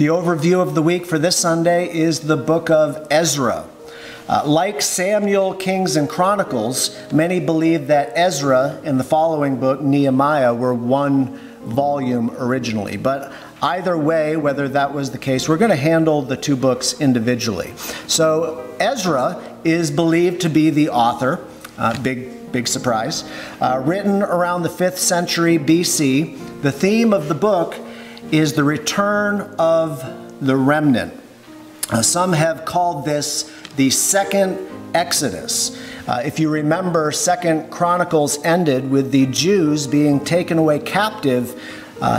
The overview of the week for this Sunday is the book of Ezra. Like Samuel, Kings, and Chronicles, many believe that Ezra and the following book, Nehemiah, were one volume originally. But either way, whether that was the case, we're going to handle the two books individually. So Ezra is believed to be the author, big surprise, written around the 5th century BC. The theme of the book is the return of the remnant. Some have called this the second Exodus. If you remember, 2nd Chronicles ended with the Jews being taken away captive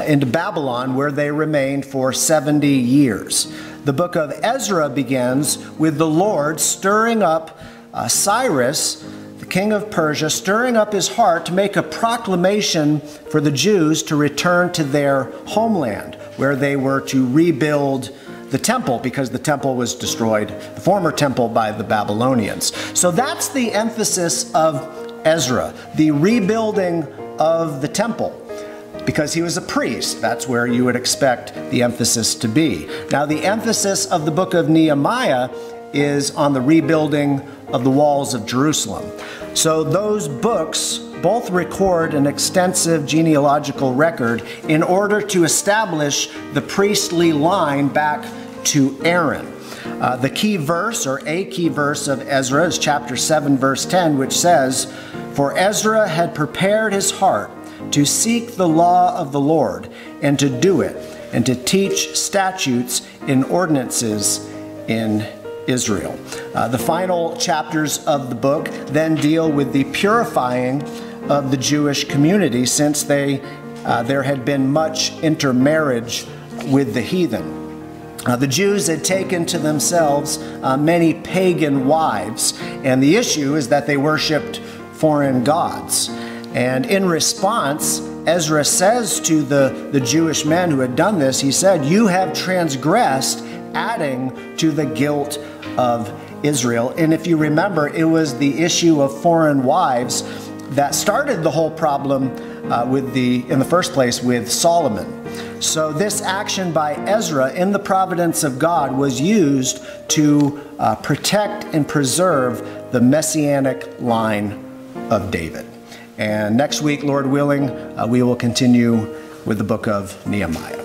into Babylon, where they remained for 70 years. The book of Ezra begins with the Lord stirring up Cyrus, the king of Persia, stirring up his heart to make a proclamation for the Jews to return to their homeland, where they were to rebuild the temple, because the temple was destroyed, the former temple, by the Babylonians. So that's the emphasis of Ezra, the rebuilding of the temple, because he was a priest. That's where you would expect the emphasis to be. Now, the emphasis of the book of Nehemiah is on the rebuilding of the walls of Jerusalem. So those books both record an extensive genealogical record in order to establish the priestly line back to Aaron. The key verse, or a key verse of Ezra, is chapter 7, verse 10, which says, "For Ezra had prepared his heart to seek the law of the Lord, and to do it, and to teach statutes and ordinances in Israel." The final chapters of the book then deal with the purifying of the Jewish community, since there had been much intermarriage with the heathen. The Jews had taken to themselves many pagan wives, and the issue is that they worshipped foreign gods. And in response, Ezra says to the Jewish men who had done this, he said, "You have transgressed, adding to the guilt of Israel." And if you remember, it was the issue of foreign wives that started the whole problem in the first place with Solomon. So this action by Ezra in the providence of God was used to protect and preserve the messianic line of David. And next week, Lord willing, we will continue with the book of Nehemiah.